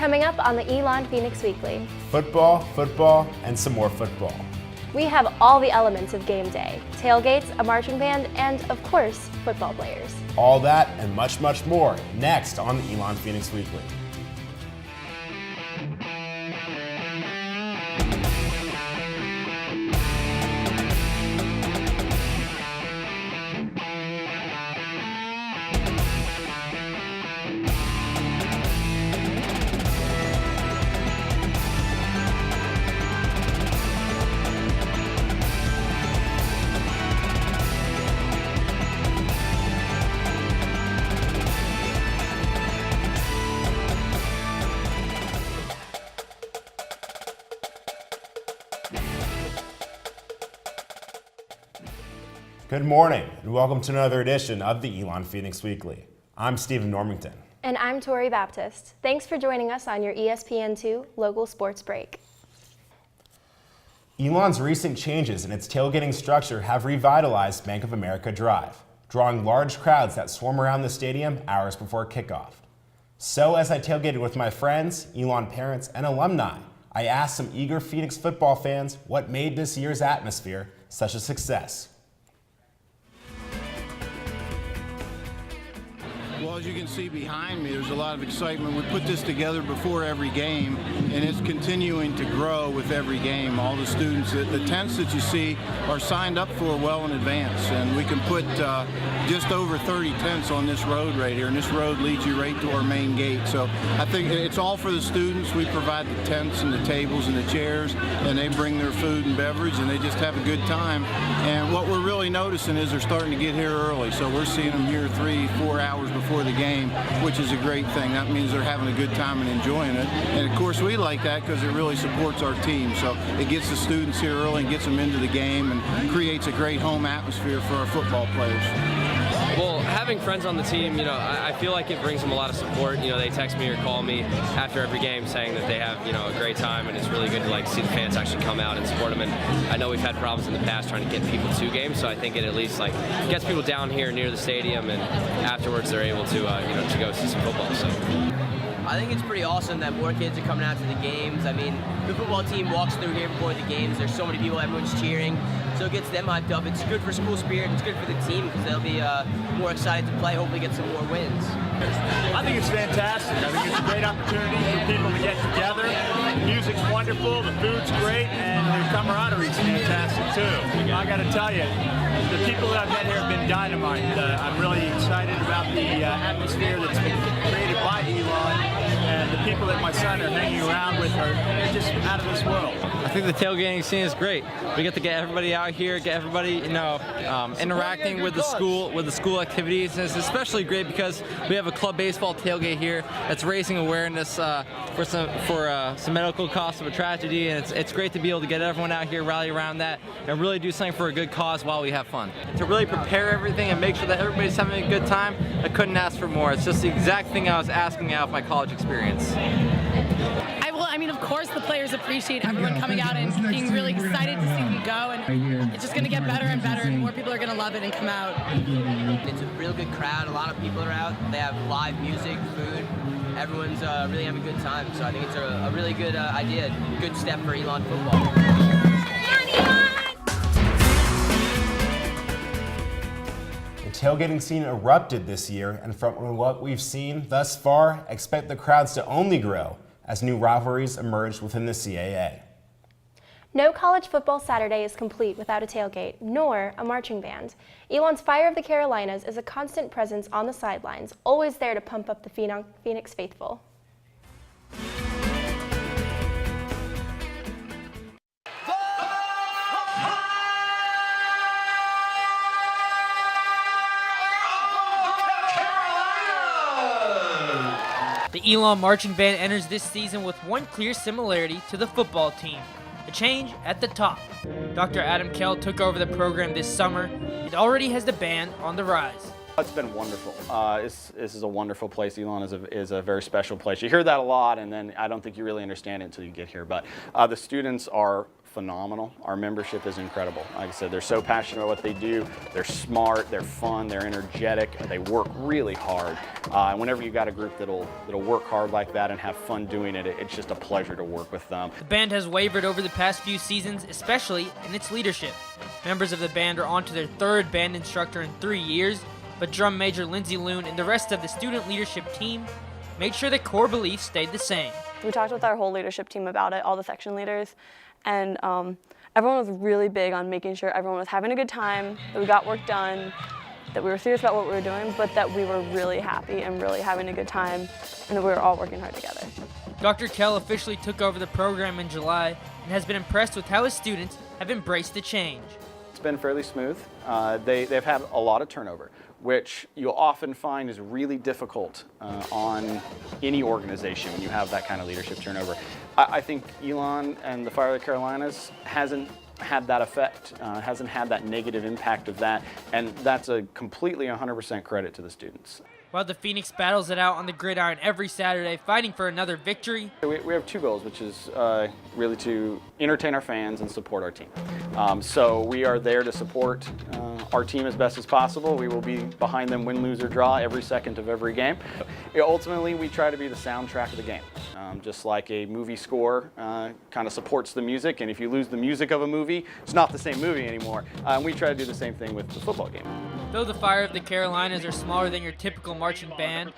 Coming up on the Elon Phoenix Weekly. Football, football, and some more football. We have all the elements of game day. Tailgates, a marching band, and of course, football players. All that and much, much more next on the Elon Phoenix Weekly. Good morning, and welcome to another edition of the Elon Phoenix Weekly. I'm Stephen Normington. And I'm Tori Baptist. Thanks for joining us on your ESPN2 local sports break. Elon's recent changes in its tailgating structure have revitalized Bank of America Drive, drawing large crowds that swarm around the stadium hours before kickoff. So as I tailgated with my friends, Elon parents, and alumni, I asked some eager Phoenix football fans what made this year's atmosphere such a success. Well, as you can see behind me, there's a lot of excitement. We put this together before every game, and it's continuing to grow with every game. All the students, the tents that you see are signed up for well in advance, and we can put just over 30 tents on this road right here, and this road leads you right to our main gate. So I think it's all for the students. We provide the tents and the tables and the chairs, and they bring their food and beverage, and they just have a good time. And what we're really noticing is they're starting to get here early, so we're seeing them here 3-4 hours before the game, which is a great thing. That means they're having a good time and enjoying it. And of course we like that because it really supports our team. So it gets the students here early and gets them into the game and creates a great home atmosphere for our football players. Well, having friends on the team, I feel like it brings them a lot of support. They text me or call me after every game saying that they have, a great time, and it's really good to see the fans actually come out and support them. And I know we've had problems in the past trying to get people to games, so I think it at least gets people down here near the stadium, and afterwards they're able to, to go see some football. So. I think it's pretty awesome that more kids are coming out to the games. I mean, the football team walks through here before the games. There's so many people, everyone's cheering. So it gets them hyped up. It's good for school spirit. It's good for the team because they'll be more excited to play, hopefully get some more wins. I think it's fantastic. I think it's a great opportunity for people to get together. The music's wonderful, the food's great, and the camaraderie is fantastic too. I got to tell you, the people that I've met here have been dynamite. I'm really excited about the atmosphere that's been created by Elon, and the people that my son are hanging around with are just out of this world. I think the tailgating scene is great. We get to get everybody out here, get everybody, interacting with the school activities. And it's especially great because we have a club baseball tailgate here that's raising awareness for some medical costs of a tragedy, and it's great to be able to get everyone out here, rally around that, and really do something for a good cause while we have fun. To really prepare everything and make sure that everybody's having a good time, I couldn't ask for more. It's just the exact thing I was asking out of my college experience. I mean, of course, the players appreciate everyone coming out and being really excited to see them go, and it's just going to get better and better, and more people are going to love it and come out. It's a real good crowd. A lot of people are out. They have live music, food. Everyone's really having a good time. So I think it's a really good idea, good step for Elon football. The tailgating scene erupted this year, and from what we've seen thus far, expect the crowds to only grow as new rivalries emerged within the CAA. No college football Saturday is complete without a tailgate, nor a marching band. Elon's Fire of the Carolinas is a constant presence on the sidelines, always there to pump up the Phoenix faithful. The Elon Marching Band enters this season with one clear similarity to the football team, a change at the top. Dr. Adam Kell took over the program this summer and already has the band on the rise. It's been wonderful. This is a wonderful place. Elon is a very special place. You hear that a lot, and then I don't think you really understand it until you get here. But the students are phenomenal. Our membership is incredible. Like I said, they're so passionate about what they do. They're smart, they're fun, they're energetic, they work really hard. And whenever you got a group that'll work hard like that and have fun doing it, it's just a pleasure to work with them. The band has wavered over the past few seasons, especially in its leadership. Members of the band are on to their third band instructor in 3 years, but drum major Lindsay Loon and the rest of the student leadership team made sure the core beliefs stayed the same. We talked with our whole leadership team about it, all the section leaders, and everyone was really big on making sure everyone was having a good time, that we got work done, that we were serious about what we were doing, but that we were really happy and really having a good time, and that we were all working hard together. Dr. Kell officially took over the program in July and has been impressed with how his students have embraced the change. It's been fairly smooth. They've had a lot of turnover, which you'll often find is really difficult on any organization when you have that kind of leadership turnover. I think Elon and the Fire of the Carolinas hasn't had that effect, hasn't had that negative impact of that, and that's a completely 100% credit to the students. While the Phoenix battles it out on the gridiron every Saturday, fighting for another victory. We have two goals, which is really to entertain our fans and support our team. So we are there to support our team as best as possible. We will be behind them win, lose, or draw every second of every game. Ultimately, we try to be the soundtrack of the game. Just like a movie score kind of supports the music, and if you lose the music of a movie, it's not the same movie anymore. We try to do the same thing with the football game. Though the Fire of the Carolinas are smaller than your typical marching band,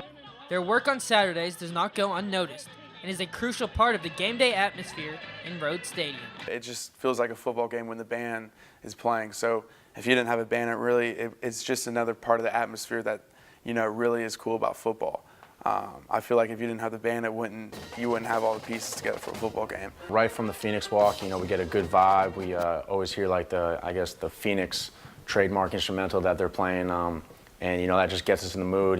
their work on Saturdays does not go unnoticed and is a crucial part of the game day atmosphere in Rhodes Stadium. It just feels like a football game when the band is playing. So if you didn't have a band, it's just another part of the atmosphere that really is cool about football. I feel like if you didn't have the band, you wouldn't have all the pieces together for a football game. Right from the Phoenix walk, we get a good vibe. We always hear like the Phoenix trademark instrumental that they're playing, and that just gets us in the mood.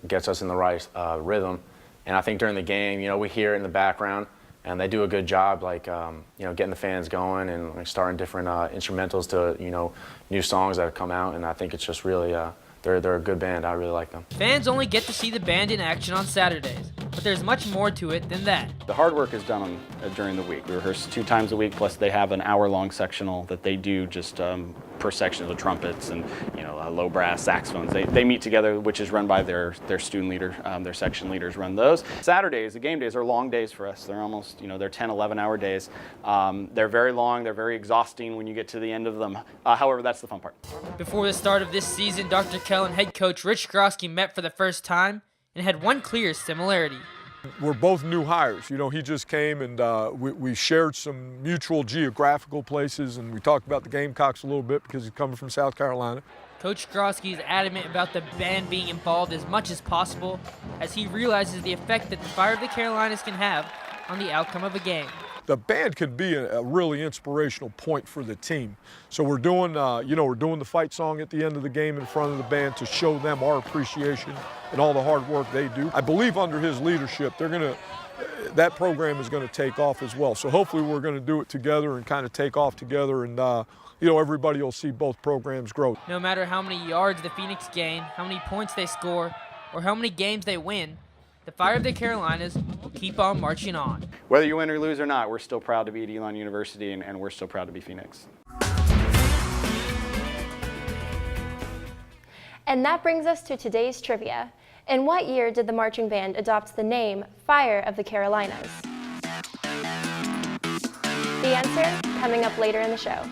Gets us in the right rhythm. And I think during the game, we hear it in the background, and they do a good job, getting the fans going and starting different instrumentals to new songs that have come out. And I think it's just really. They're a good band. I really like them. Fans only get to see the band in action on Saturdays, but there's much more to it than that. The hard work is done during the week. We rehearse 2 times a week, plus they have an hour-long sectional that they do just per section of the trumpets and low brass saxophones. They meet together, which is run by their student leader. Their section leaders run those. Saturdays, the game days, are long days for us. They're almost, they're 10, 11-hour days. They're very long. They're very exhausting when you get to the end of them. However, that's the fun part. Before the start of this season, Dr. Kell and head coach Rich Grosky met for the first time and had one clear similarity. We're both new hires. He just came, and we shared some mutual geographical places, and we talked about the Gamecocks a little bit because he's coming from South Carolina. Coach Grosky is adamant about the band being involved as much as possible, as he realizes the effect that the Fire of the Carolinas can have on the outcome of a game. The band can be a really inspirational point for the team. So we're doing, we're doing the fight song at the end of the game in front of the band to show them our appreciation and all the hard work they do. I believe under his leadership, that program is going to take off as well. So hopefully we're going to do it together and kind of take off together, and everybody will see both programs grow. No matter how many yards the Phoenix gain, how many points they score, or how many games they win, the Fire of the Carolinas will keep on marching on. Whether you win or lose or not, we're still proud to be at Elon University, and we're still proud to be Phoenix. And that brings us to today's trivia. In what year did the marching band adopt the name Fire of the Carolinas? The answer coming up later in the show.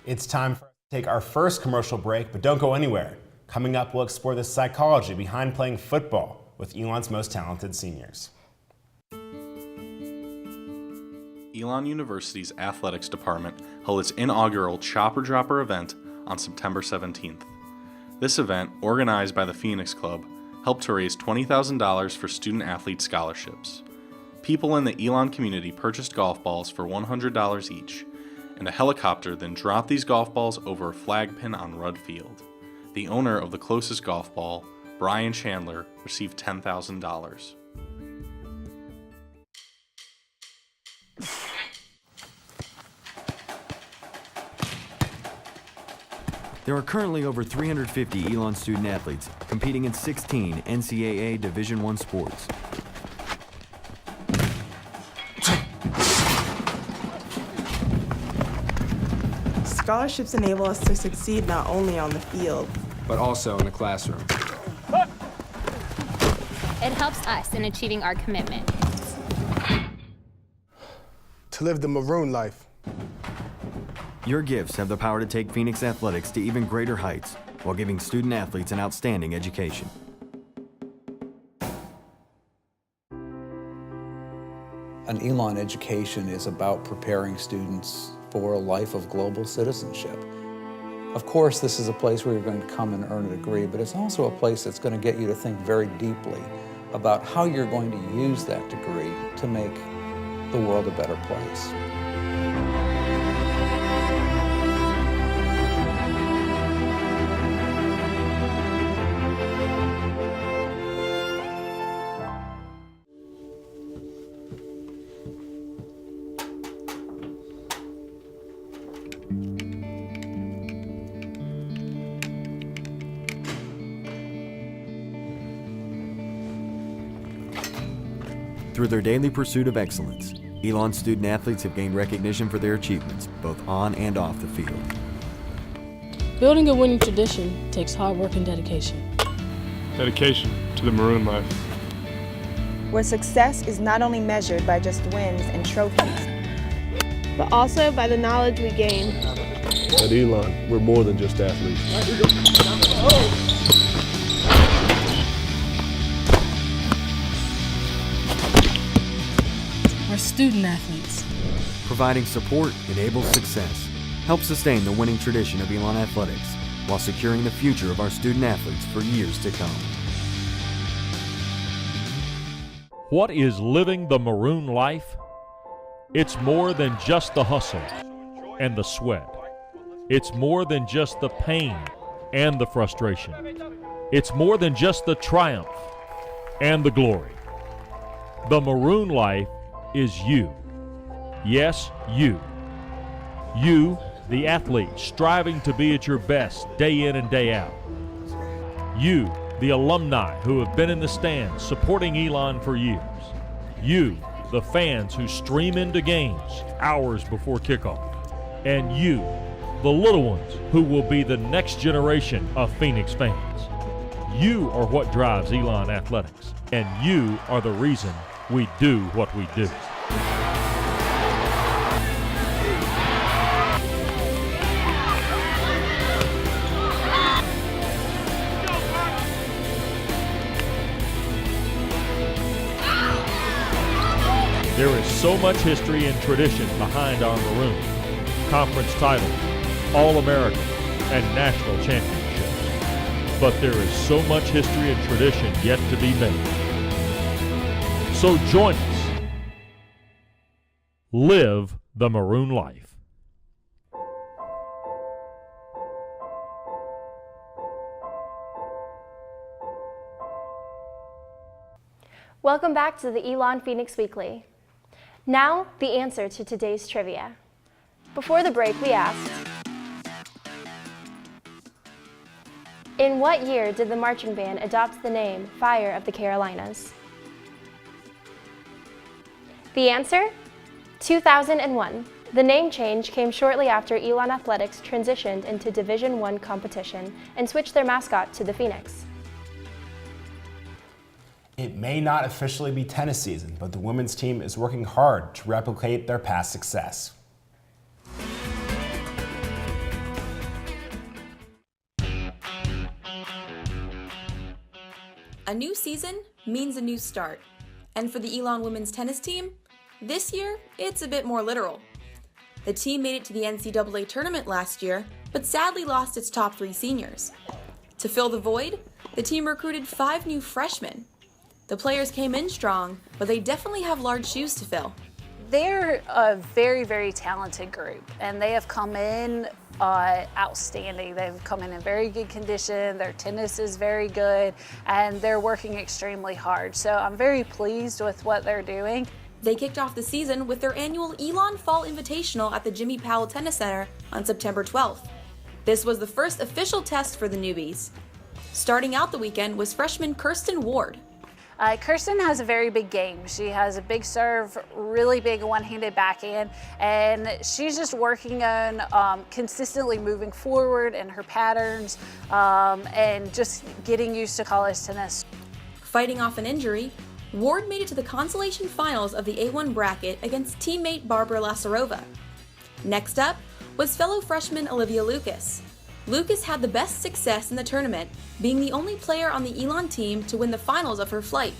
It's time for us to take our first commercial break, but don't go anywhere. Coming up, we'll explore the psychology behind playing football with Elon's most talented seniors. Elon University's athletics department held its inaugural Chopper Dropper event on September 17th. This event, organized by the Phoenix Club, helped to raise $20,000 for student-athlete scholarships. People in the Elon community purchased golf balls for $100 each, and a helicopter then dropped these golf balls over a flag pin on Rudd Field. The owner of the closest golf ball, Brian Chandler, received $10,000. There are currently over 350 Elon student athletes competing in 16 NCAA Division I sports. Scholarships enable us to succeed not only on the field, but also in the classroom. It helps us in achieving our commitment. To live the maroon life. Your gifts have the power to take Phoenix athletics to even greater heights while giving student athletes an outstanding education. An Elon education is about preparing students for a life of global citizenship. Of course, this is a place where you're going to come and earn a degree, but it's also a place that's going to get you to think very deeply about how you're going to use that degree to make the world a better place. Through their daily pursuit of excellence, Elon student athletes have gained recognition for their achievements, both on and off the field. Building a winning tradition takes hard work and dedication. Dedication to the maroon life. Where success is not only measured by just wins and trophies, but also by the knowledge we gain. At Elon, we're more than just athletes. We're student athletes. Providing support enables success, helps sustain the winning tradition of Elon athletics, while securing the future of our student athletes for years to come. What is living the maroon life? It's more than just the hustle and the sweat. It's more than just the pain and the frustration. It's more than just the triumph and the glory. The maroon life is you. Yes, you. You, the athlete, striving to be at your best day in and day out. You, the alumni who have been in the stands supporting Elon for years. You, the fans who stream into games hours before kickoff. And you, the little ones who will be the next generation of Phoenix fans. You are what drives Elon athletics, and you are the reason we do what we do. There is so much history and tradition behind our maroon. Conference titles, All-American, and national championships. But there is so much history and tradition yet to be made. So join us. Live the maroon life. Welcome back to the Elon Phoenix Weekly. Now, the answer to today's trivia. Before the break, we asked, in what year did the marching band adopt the name Fire of the Carolinas? The answer? 2001. The name change came shortly after Elon Athletics transitioned into Division I competition and switched their mascot to the Phoenix. It may not officially be tennis season, but the women's team is working hard to replicate their past success. A new season means a new start. And for the Elon women's tennis team, this year, it's a bit more literal. The team made it to the NCAA tournament last year, but sadly lost its top 3 seniors. To fill the void, the team recruited 5 new freshmen. The players came in strong, but they definitely have large shoes to fill. They're a very, very talented group, and they have come in outstanding. They've come in very good condition, their tennis is very good, and they're working extremely hard. So I'm very pleased with what they're doing. They kicked off the season with their annual Elon Fall Invitational at the Jimmy Powell Tennis Center on September 12th. This was the first official test for the newbies. Starting out the weekend was freshman Kirsten Ward. Kirsten has a very big game. She has a big serve, really big one-handed backhand, and she's just working on consistently moving forward in her patterns and just getting used to college tennis. Fighting off an injury, Ward made it to the consolation finals of the A1 bracket against teammate Barbara Lasarova. Next up was fellow freshman Olivia Lucas. Lucas had the best success in the tournament, being the only player on the Elon team to win the finals of her flight.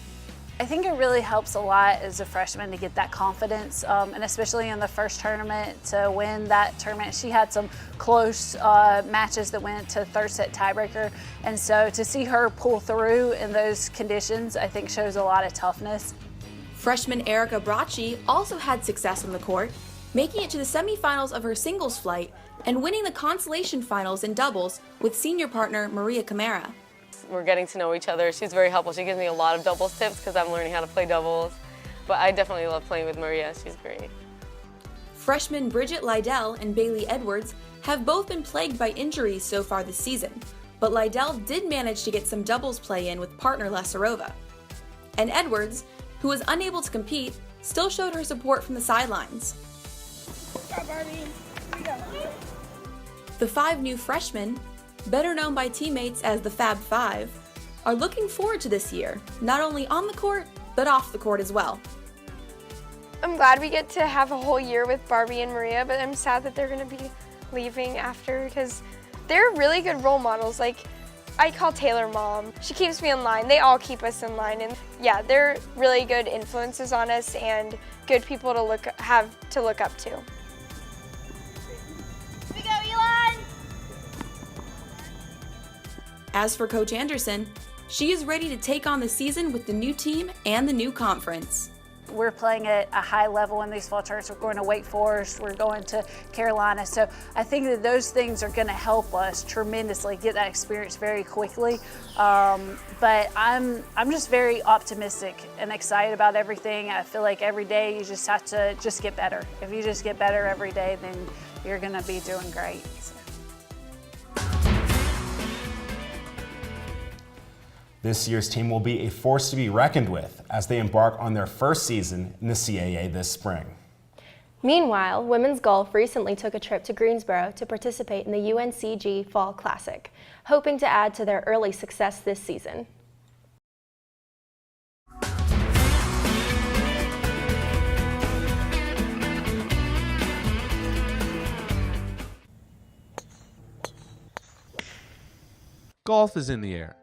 I think it really helps a lot as a freshman to get that confidence, and especially in the first tournament to win that tournament. She had some close matches that went to third set tiebreaker, and so to see her pull through in those conditions, I think shows a lot of toughness. Freshman Erica Bracci also had success on the court, making it to the semifinals of her singles flight and winning the consolation finals in doubles with senior partner Maria Camara. We're getting to know each other. She's very helpful. She gives me a lot of doubles tips because I'm learning how to play doubles. But I definitely love playing with Maria. She's great. Freshmen Bridget Lydell and Bailey Edwards have both been plagued by injuries so far this season, but Lydell did manage to get some doubles play in with partner Lasarova. And Edwards, who was unable to compete, still showed her support from the sidelines. The 5 new freshmen, better known by teammates as the Fab Five, are looking forward to this year, not only on the court, but off the court as well. I'm glad we get to have a whole year with Barbie and Maria, but I'm sad that they're going to be leaving after because they're really good role models. Like, I call Taylor mom. She keeps me in line. They all keep us in line. And yeah, they're really good influences on us and good people to have to look up to. We go, Elon! As for Coach Anderson, she is ready to take on the season with the new team and the new conference. We're playing at a high level in these fall tournaments. We're going to Wake Forest, we're going to Carolina. So I think that those things are going to help us tremendously get that experience very quickly. But I'm just very optimistic and excited about everything. I feel like every day you just have to just get better. If you just get better every day, then you're going to be doing great. This year's team will be a force to be reckoned with as they embark on their first season in the CAA this spring. Meanwhile, women's golf recently took a trip to Greensboro to participate in the UNCG Fall Classic, hoping to add to their early success this season. Golf is in the air.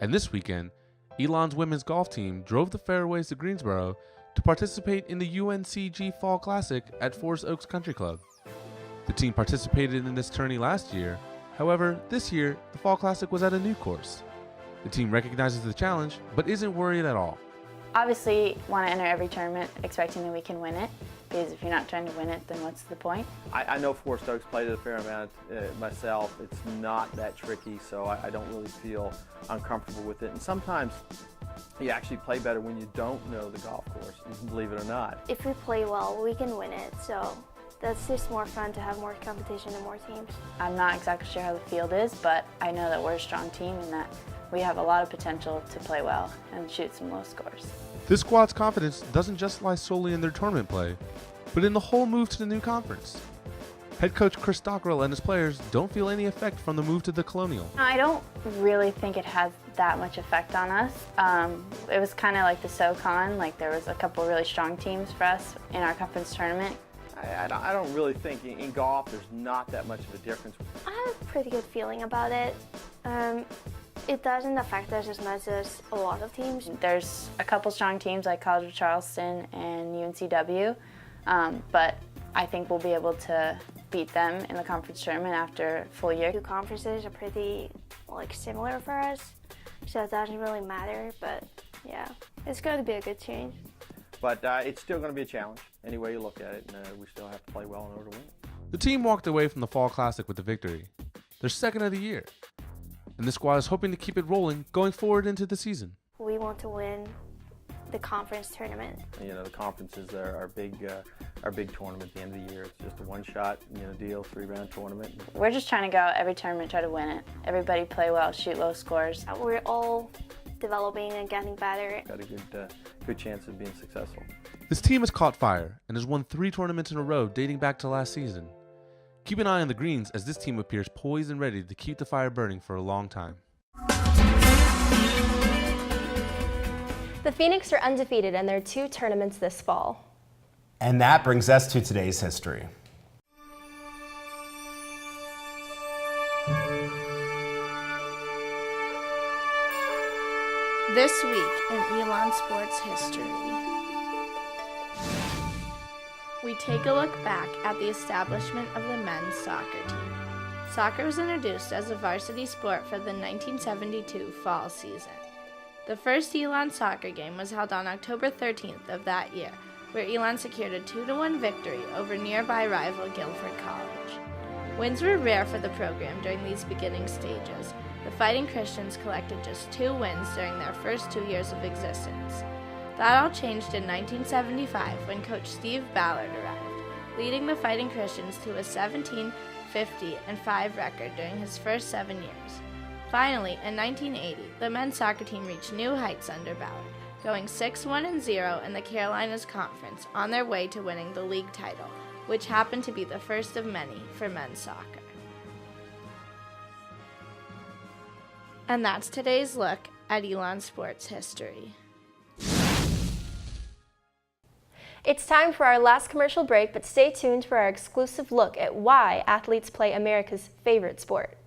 And this weekend, Elon's women's golf team drove the fairways to Greensboro to participate in the UNCG Fall Classic at Forest Oaks Country Club. The team participated in this tourney last year. However, this year, the Fall Classic was at a new course. The team recognizes the challenge, but isn't worried at all. Obviously, want to enter every tournament expecting that we can win it, because if you're not trying to win it, then what's the point? I know Forest Oaks played it a fair amount myself. It's not that tricky, so I don't really feel uncomfortable with it. And sometimes you actually play better when you don't know the golf course, believe it or not. If we play well, we can win it, so that's just more fun to have more competition and more teams. I'm not exactly sure how the field is, but I know that we're a strong team and that we have a lot of potential to play well and shoot some low scores. This squad's confidence doesn't just lie solely in their tournament play, but in the whole move to the new conference. Head coach Chris Stockrell and his players don't feel any effect from the move to the Colonial. I don't really think it has that much effect on us. It was kind of like the SoCon, like there was a couple really strong teams for us in our conference tournament. I don't really think in golf there's not that much of a difference. I have a pretty good feeling about it. It doesn't affect us as much as a lot of teams. There's a couple strong teams like College of Charleston and UNCW, but I think we'll be able to beat them in the conference tournament after a full year. Two conferences are pretty similar for us, so it doesn't really matter, but yeah, it's going to be a good change. But it's still going to be a challenge any way you look at it, and we still have to play well in order to win it. The team walked away from the Fall Classic with the victory, their second of the year. And the squad is hoping to keep it rolling going forward into the season. We want to win the conference tournament. You know, the conferences are our big tournament at the end of the year. It's just a one-shot deal, 3-round tournament. We're just trying to go every tournament, try to win it. Everybody play well, shoot low scores. We're all developing and getting better. Got a good chance of being successful. This team has caught fire and has won 3 tournaments in a row dating back to last season. Keep an eye on the greens as this team appears poised and ready to keep the fire burning for a long time. The Phoenix are undefeated in their 2 tournaments this fall. And that brings us to today's history. This week in Elon Sports history, we take a look back at the establishment of the men's soccer team. Soccer was introduced as a varsity sport for the 1972 fall season. The first Elon soccer game was held on October 13th of that year, where Elon secured a 2-1 victory over nearby rival Guilford College. Wins were rare for the program during these beginning stages. The Fighting Christians collected just 2 wins during their first 2 years of existence. That all changed in 1975 when coach Steve Ballard arrived, leading the Fighting Christians to a 17-50-5 record during his first 7 years. Finally, in 1980, the men's soccer team reached new heights under Ballard, going 6-1-0 in the Carolinas Conference on their way to winning the league title, which happened to be the first of many for men's soccer. And that's today's look at Elon Sports history. It's time for our last commercial break, but stay tuned for our exclusive look at why athletes play America's favorite sport.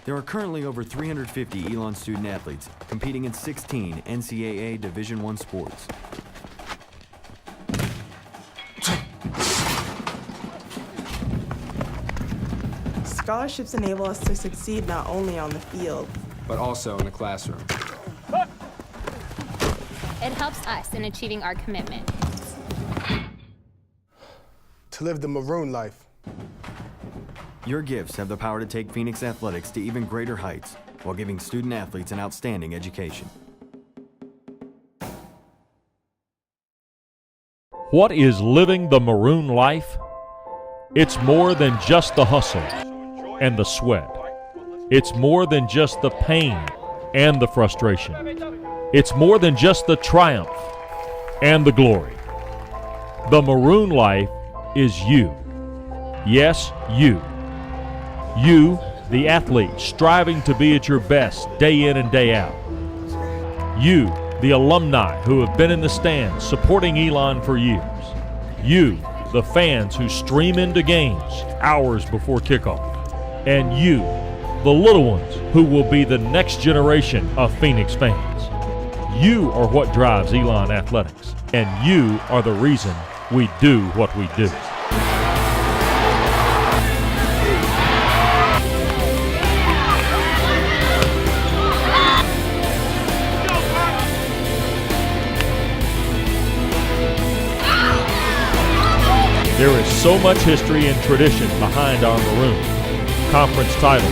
There are currently over 350 Elon student athletes competing in 16 NCAA Division I sports. Scholarships enable us to succeed not only on the field, but also in the classroom. It helps us in achieving our commitment. To live the maroon life. Your gifts have the power to take Phoenix athletics to even greater heights while giving student athletes an outstanding education. What is living the maroon life? It's more than just the hustle and the sweat. It's more than just the pain and the frustration. It's more than just the triumph and the glory. The maroon life is you. Yes, you. You, the athlete, striving to be at your best day in and day out. You, the alumni who have been in the stands supporting Elon for years. You, the fans who stream into games hours before kickoff. And you, the little ones who will be the next generation of Phoenix fans. You are what drives Elon Athletics, and you are the reason we do what we do. There is so much history and tradition behind our maroon. Conference titles,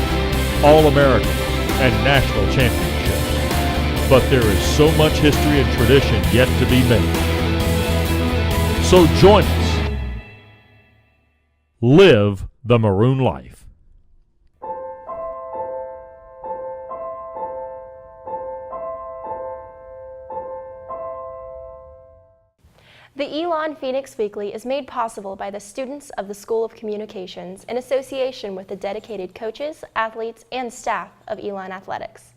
All-American, and national championships. But there is so much history and tradition yet to be made. So join us. Live the Maroon life. The Elon Phoenix Weekly is made possible by the students of the School of Communications in association with the dedicated coaches, athletes, and staff of Elon Athletics.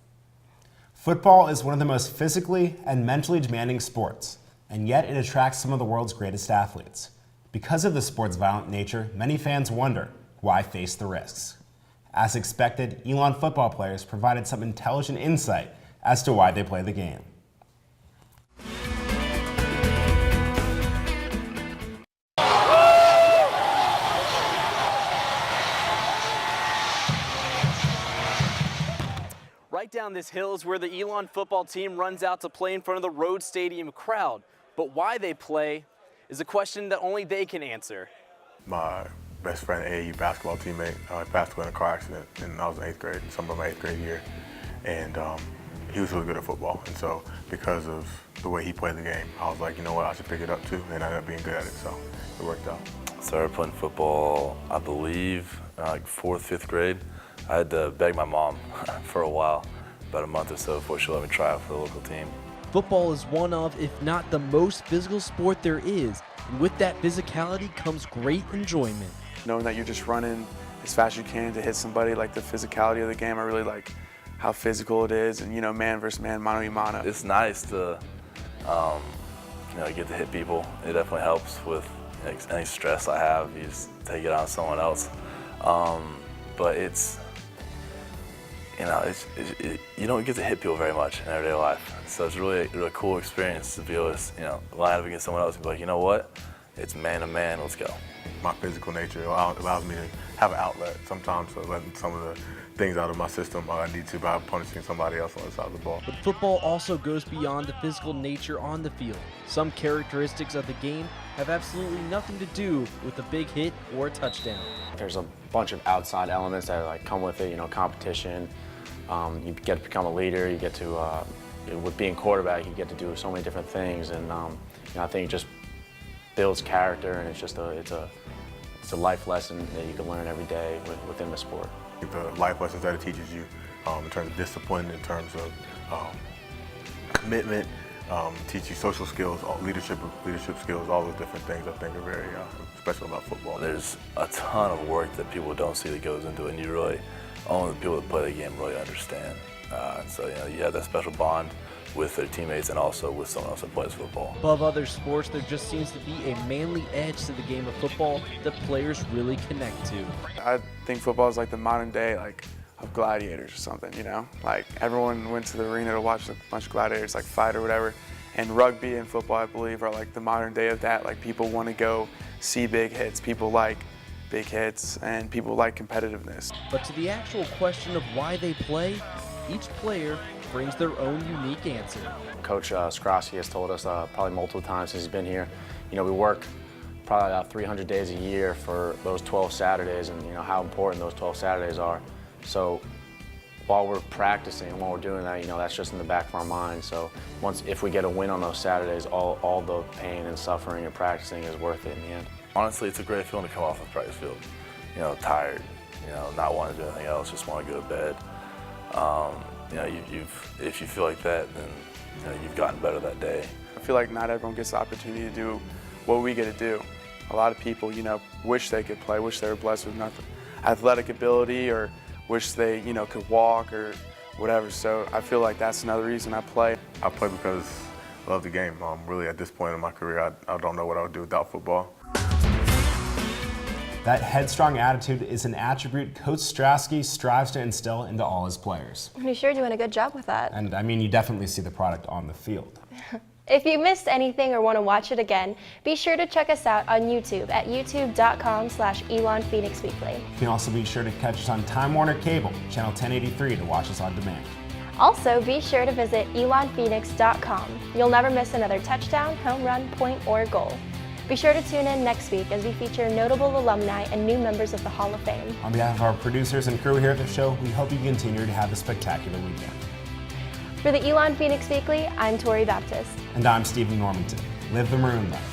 Football is one of the most physically and mentally demanding sports, and yet it attracts some of the world's greatest athletes. Because of the sport's violent nature, many fans wonder, why face the risks? As expected, Elon football players provided some intelligent insight as to why they play the game. Right down this hill is where the Elon football team runs out to play in front of the Road Stadium crowd. But why they play is a question that only they can answer. My best friend, AAU basketball teammate, passed away in a car accident, and I was in 8th grade, summer of my 8th grade year. And he was really good at football. And so because of the way he played the game, I was like, you know what, I should pick it up too. And I ended up being good at it, so it worked out. Started playing football, I believe, like 4th, 5th grade. I had to beg my mom for a while, about a month or so before she let me try out for the local team. Football is one of, if not the most physical sport there is, and with that physicality comes great enjoyment. Knowing that you're just running as fast as you can to hit somebody, like the physicality of the game, I really like how physical it is, and man versus man, mano y mano. It's nice to, get to hit people. It definitely helps with any stress I have. You just take it on someone else. But it's, you don't get to hit people very much in everyday life. So it's really a cool experience to be able to, line up against someone else and be like, you know what? It's man to man, let's go. My physical nature allows me to have an outlet sometimes, so letting some of the things out of my system I need to by punishing somebody else on the side of the ball. But football also goes beyond the physical nature on the field. Some characteristics of the game have absolutely nothing to do with a big hit or a touchdown. There's a bunch of outside elements that come with it, competition. You get to become a leader, you get to, with being quarterback, you get to do so many different things, and I think it just builds character, and it's just it's a life lesson that you can learn every day within the sport. The life lessons that it teaches you in terms of discipline, in terms of commitment, teach you social skills, leadership skills, all those different things I think are very special about football. There's a ton of work that people don't see that goes into it, and only the people that play the game really understand. So you have that special bond with their teammates and also with someone else that plays football. Above other sports, there just seems to be a manly edge to the game of football that players really connect to. I think football is like the modern day of gladiators or something, Like everyone went to the arena to watch a bunch of gladiators fight or whatever. And rugby and football, I believe, are like the modern day of that. Like people want to go see big hits. People like big hits and people like competitiveness. But to the actual question of why they play, each player brings their own unique answer. Coach Skrosky has told us probably multiple times since he's been here, we work probably about 300 days a year for those 12 Saturdays, and how important those 12 Saturdays are. So while we're practicing and while we're doing that, that's just in the back of our mind. So if we get a win on those Saturdays, all the pain and suffering and practicing is worth it in the end. Honestly, it's a great feeling to come off the practice field, tired, not wanting to do anything else, just want to go to bed. If you feel like that, then you've gotten better that day. I feel like not everyone gets the opportunity to do what we get to do. A lot of people, wish they could play, wish they were blessed with nothing, athletic ability, or wish they, could walk or whatever. So I feel like that's another reason I play. I play because I love the game. Really, at this point in my career, I don't know what I would do without football. That headstrong attitude is an attribute Coach Strasky strives to instill into all his players. You're sure doing a good job with that. And you definitely see the product on the field. If you missed anything or want to watch it again, be sure to check us out on YouTube at youtube.com/Elon Phoenix Weekly. You can also be sure to catch us on Time Warner Cable, channel 1083, to watch us on demand. Also, be sure to visit elonphoenix.com. You'll never miss another touchdown, home run, point, or goal. Be sure to tune in next week as we feature notable alumni and new members of the Hall of Fame. On behalf of our producers and crew here at the show, we hope you continue to have a spectacular weekend. For the Elon Phoenix Weekly, I'm Tori Baptist. And I'm Stephen Normanton. Live the Maroon Life.